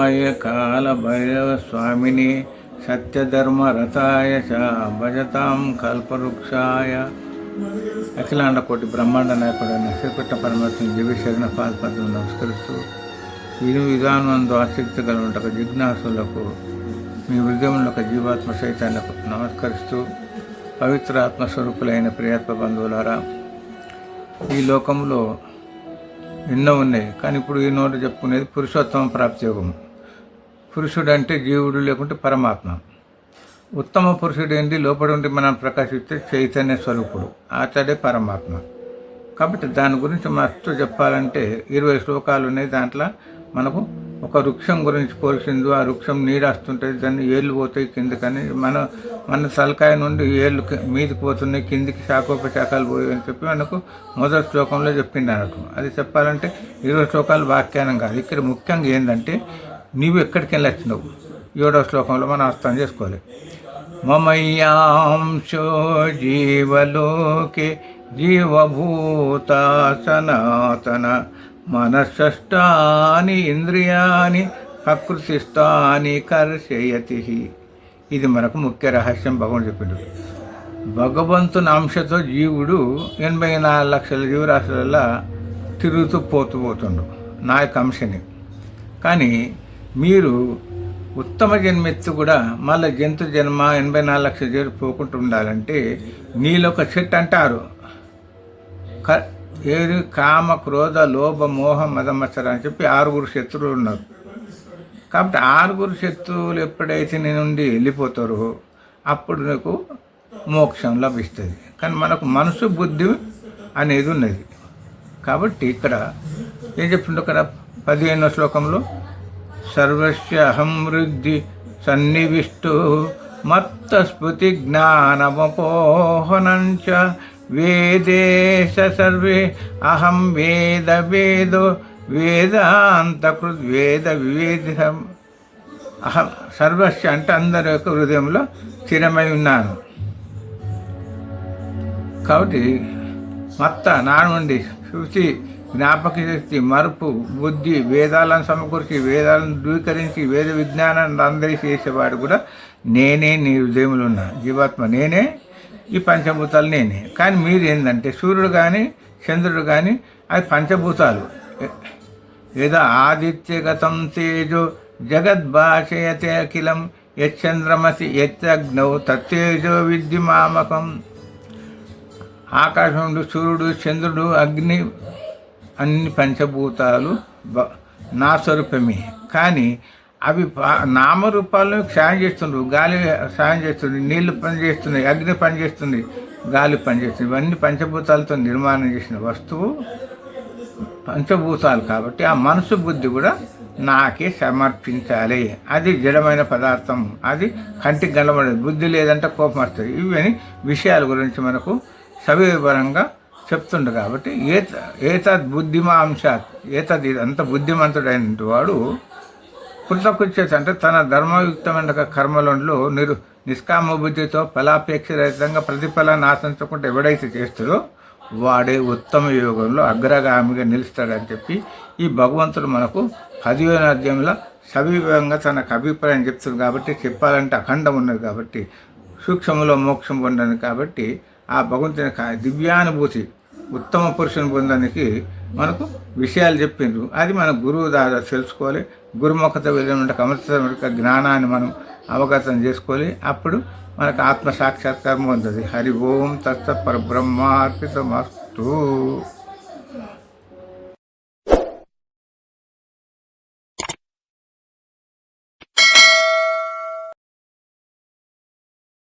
శివాయ కాలభైరవ స్వామిని సత్యధర్మరథాయ చ భజతాం కల్పవృక్షాయ. అఖిలాండ కోటి బ్రహ్మాండ నాయకుడైన శ్రీకృష్ణ పరమాత్మ దివ్య శరణ పాదపద్మం నమస్కరిస్తూ విధానంలో ఆసక్తి కలుగుటకు జిజ్ఞాసులకు మీ హృదయంలో ఒక జీవాత్మ చైతన్యకు నమస్కరిస్తూ పవిత్ర ఆత్మస్వరూపులైన ప్రియాత్మ బంధువులారా, ఈ లోకంలో ఎన్నో ఉన్నాయి, కానీ ఇప్పుడు ఈ నోటు చెప్పుకునేది పురుషోత్తమ ప్రాప్తి యోగం. పురుషుడు అంటే జీవుడు లేకుంటే పరమాత్మ. ఉత్తమ పురుషుడు ఏంటి? లోపల ఉండి మనం ప్రకాశిస్తే చైతన్య స్వరూపుడు, అతడే పరమాత్మ. కాబట్టి దాని గురించి మస్తు చెప్పాలంటే 20 శ్లోకాలు ఉన్నాయి. దాంట్లో మనకు ఒక వృక్షం గురించి పోల్చింది. ఆ వృక్షం నీరు వస్తుంటుంది, దాన్ని ఏళ్ళు పోతాయి కిందకని, మన తలకాయ నుండి ఏళ్ళు మీదకి పోతున్నాయి, కిందికి శాఖోపశాఖలు పోయి అని చెప్పి మనకు మొదటి శ్లోకంలో చెప్పింది అన్నట్టు. అది చెప్పాలంటే 20 శ్లోకాలు వ్యాఖ్యానం కాదు. ఇక్కడ ముఖ్యంగా ఏంటంటే నీవు ఎక్కడికి వెళ్ళొచ్చినావు 7వ శ్లోకంలో మనం అర్థం చేసుకోవాలి. మమయ్యాంశో జీవలోకే జీవభూత సనాతన మనస్సష్టాని ఇంద్రియాని ప్రకృతిస్థాని కర్షయతి. ఇది మనకు ముఖ్య రహస్యం. భగవంతుడు చెప్పిండు, భగవంతుని అంశతో జీవుడు 84 లక్షల జీవరాశులలో తిరుగుతూ పోతుండు నా యొక్క అంశని. కానీ మీరు ఉత్తమ జన్మెత్తు కూడా మళ్ళీ జంతు జన్మ 84 లక్షల జీవులు పోకుండా ఉండాలంటే నీలో ఒక చెట్టు అంటారు, ఏది కామ క్రోధ లోభ మోహ మదమత్సర అని చెప్పి 6 శత్రువులు ఉన్నారు. కాబట్టి 6 శత్రువులు ఎప్పుడైతే నీ నుండి వెళ్ళిపోతారో అప్పుడు నీకు మోక్షం లభిస్తుంది. కానీ మనకు మనసు బుద్ధి అనేది ఉన్నది. కాబట్టి ఇక్కడ ఏం చెప్తుండో ఇక్కడ 15వ శ్లోకంలో సర్వస్య అహం వృద్ధి సన్నివిష్టు మత్త స్మృతి జ్ఞానమపోహనంచ వేదేశ సర్వే అహం వేద వేదో వేదాంతకృత్ వేద వివేదం. అహం సర్వస్య అంటే అందరి యొక్క హృదయంలో స్థిరమై ఉన్నాను. కాబట్టి మత్త నా నుండి శృతి జ్ఞాపక శక్తి మరుపు బుద్ధి వేదాలను సమకూర్చి వేదాలను ధృవీకరించి వేద విజ్ఞానాన్ని అందరి చేసేవాడు కూడా నేనే నీ హృదయంలో ఉన్నా జీవాత్మ, నేనే ఈ పంచభూతాలు నేనే. కానీ మీరు ఏంటంటే సూర్యుడు కానీ చంద్రుడు కానీ అది పంచభూతాలు. ఏదో ఆదిత్యగతం తేజో జగద్భాషయతే అఖిలం యచ్చంద్రమసి యచ్చగ్నౌ తత్తేజో విద్యుమామకం. ఆకాశంలో సూర్యుడు చంద్రుడు అగ్ని అన్ని పంచభూతాలు నా స్వరూపమే. కానీ అవి నామరూపాలను సాయం చేస్తుండ్రు. గాలి సాయం చేస్తుంది, నీళ్లు పనిచేస్తున్నాయి, అగ్ని పనిచేస్తుంది, గాలి పనిచేస్తుంది. ఇవన్నీ పంచభూతాలతో నిర్మాణం చేసిన వస్తువు పంచభూతాలు. కాబట్టి ఆ మనసు బుద్ధి కూడా నాకే సమర్పించాలి. అది జడమైన పదార్థం, అది కంటికి కనబడదు. బుద్ధి లేదంటే కోపం వస్తుంది. ఇవన్నీ విషయాల గురించి మనకు సవివరంగా చెప్తుండు. కాబట్టి ఏతద్ బుద్ధిమాంశాత్ ఏతద్ అంత బుద్ధిమంతుడైన వాడు కృతకృత్యత అంటే తన ధర్మయుక్తమైన కర్మలలో నిష్కామ బుద్ధితో ఫలాపేక్ష రహితంగా ప్రతిఫలాన్ని ఆశించకుండా ఎవడైతే చేస్తాడో వాడే ఉత్తమ యోగంలో అగ్రగామిగా నిలుస్తాడని చెప్పి ఈ భగవంతుడు మనకు 10వ అధ్యాయంలో సవివరంగా తనకు అభిప్రాయం చెప్తుంది. కాబట్టి చెప్పాలంటే అఖండం ఉన్నది. కాబట్టి సూక్ష్మంలో మోక్షం పొందని కాబట్టి ఆ భగవంతుని దివ్యానుభూతి ఉత్తమ పురుషుని పొందడానికి మనకు విషయాలు చెప్పిండ్రు. అది మన గురువు ద్వారా తెలుసుకోవాలి. గురుముఖత వెళ్ళిన అమృత జ్ఞానాన్ని మనం అవగతం చేసుకోవాలి. అప్పుడు మనకు ఆత్మ సాక్షాత్కారం పొందుతుంది. హరి ఓం తత్సత్ పరబ్రహ్మార్పితమస్తు.